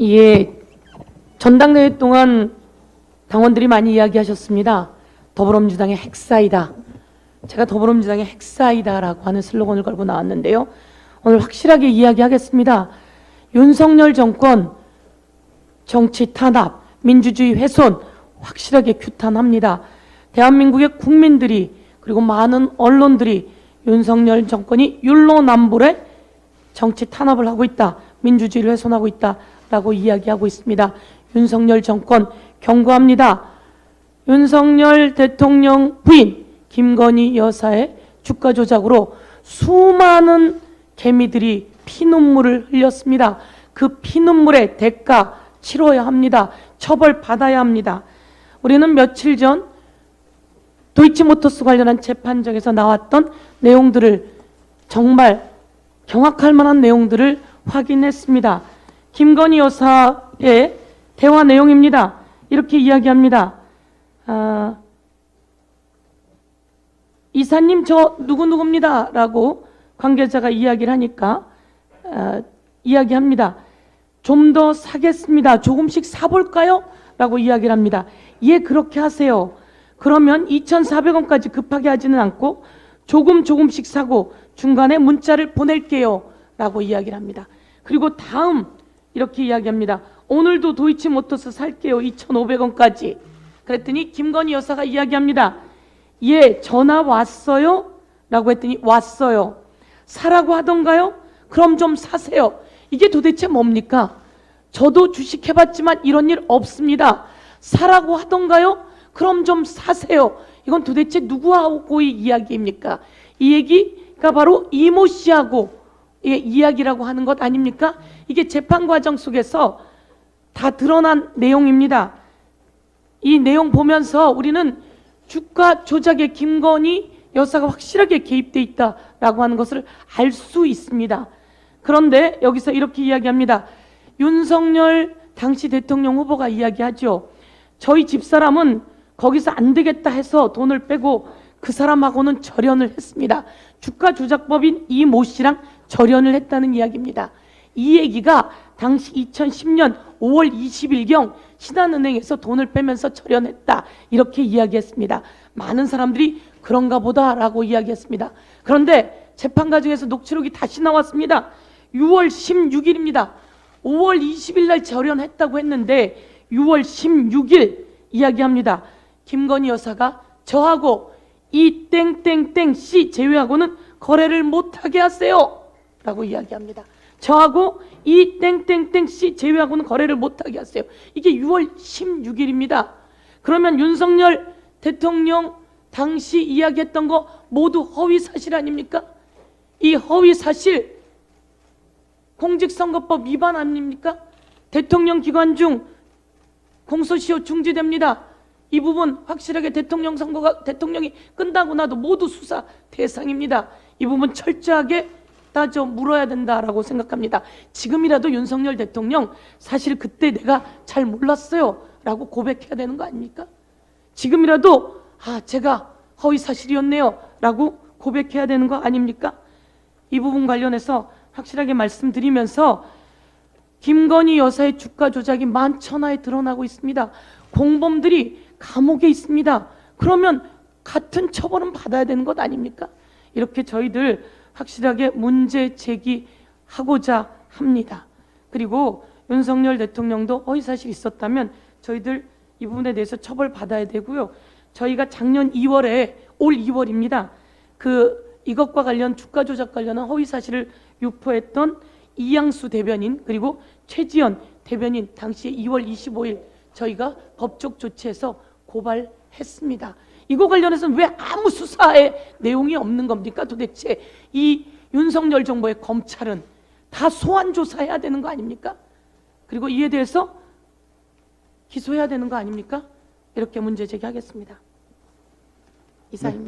예, 전당대회 동안 당원들이 많이 이야기하셨습니다. 더불어민주당의 핵사이다. 제가 더불어민주당의 핵사이다라고 하는 슬로건을 걸고 나왔는데요. 오늘 확실하게 이야기하겠습니다. 윤석열 정권 정치 탄압, 민주주의 훼손 확실하게 규탄합니다. 대한민국의 국민들이 그리고 많은 언론들이 윤석열 정권이 율로남불의 정치 탄압을 하고 있다. 민주주의를 훼손하고 있다라고 이야기하고 있습니다. 윤석열 정권 경고합니다. 윤석열 대통령 부인 김건희 여사의 주가 조작으로 수많은 개미들이 피눈물을 흘렸습니다. 그 피눈물의 대가 치러야 합니다. 처벌받아야 합니다. 우리는 며칠 전 도이치모터스 관련한 재판정에서 나왔던 내용들을 정말 경악할 만한 내용들을 확인했습니다. 김건희 여사의 대화 내용입니다. 이렇게 이야기합니다. 이사님 저 누구누구입니다 라고 관계자가 이야기를 하니까 이야기합니다. 좀 더 사겠습니다. 조금씩 사볼까요? 라고 이야기를 합니다. 예, 그렇게 하세요. 그러면 2,400원까지 급하게 하지는 않고 조금씩 사고 중간에 문자를 보낼게요 라고 이야기를 합니다. 그리고 다음 이렇게 이야기합니다. 오늘도 도이치모터스 살게요. 2,500원까지. 그랬더니 김건희 여사가 이야기합니다. 예, 전화 왔어요? 라고 했더니 왔어요. 사라고 하던가요? 그럼 좀 사세요. 이게 도대체 뭡니까? 저도 주식 해봤지만 이런 일 없습니다. 사라고 하던가요? 그럼 좀 사세요. 이건 도대체 누구하고의 이야기입니까? 이 얘기가 바로 이모 씨하고 이야기라고 하는 것 아닙니까? 이게 재판 과정 속에서 다 드러난 내용입니다. 이 내용 보면서 우리는 주가 조작에 김건희 여사가 확실하게 개입돼 있다라고 하는 것을 알 수 있습니다. 그런데 여기서 이렇게 이야기합니다. 윤석열 당시 대통령 후보가 이야기하죠. 저희 집사람은 거기서 안 되겠다 해서 돈을 빼고 그 사람하고는 절연을 했습니다. 주가 조작법인 이 모 씨랑 절연을 했다는 이야기입니다. 이 얘기가 당시 2010년 5월 20일경 신한은행에서 돈을 빼면서 절연했다 이렇게 이야기했습니다. 많은 사람들이 그런가 보다라고 이야기했습니다. 그런데 재판 과정에서 녹취록이 다시 나왔습니다. 6월 16일입니다. 5월 20일 날 절연했다고 했는데 6월 16일 이야기합니다. 김건희 여사가 저하고 이 땡땡땡 씨 제외하고는 거래를 못하게 하세요 라고 이야기합니다. 저하고 이 땡땡땡 씨 제외하고는 거래를 못하게 하세요. 이게 6월 16일입니다. 그러면 윤석열 대통령 당시 이야기했던 거 모두 허위사실 아닙니까? 이 허위사실 공직선거법 위반 아닙니까? 대통령 기관 중 공소시효 중지됩니다. 이 부분 확실하게 대통령이 끝나고 나도 모두 수사 대상입니다. 이 부분 철저하게 따져 물어야 된다라고 생각합니다. 지금이라도 윤석열 대통령 사실 그때 내가 잘 몰랐어요 라고 고백해야 되는 거 아닙니까? 지금이라도 제가 허위사실이었네요 라고 고백해야 되는 거 아닙니까? 이 부분 관련해서 확실하게 말씀드리면서 김건희 여사의 주가 조작이 만천하에 드러나고 있습니다. 공범들이 감옥에 있습니다. 그러면 같은 처벌은 받아야 되는 것 아닙니까? 이렇게 저희들 확실하게 문제 제기하고자 합니다. 그리고 윤석열 대통령도 허위사실이 있었다면 저희들 이 부분에 대해서 처벌받아야 되고요. 저희가 작년 2월에 올 2월입니다. 이것과 관련 주가 조작 관련한 허위사실을 유포했던 이양수 대변인 그리고 최지연 대변인 당시 2월 25일 저희가 법적 조치해서 고발했습니다. 이거 관련해서는 왜 아무 수사의 내용이 없는 겁니까? 도대체 이 윤석열 정부의 검찰은 다 소환 조사해야 되는 거 아닙니까? 그리고 이에 대해서 기소해야 되는 거 아닙니까? 이렇게 문제 제기하겠습니다. 이상입니다.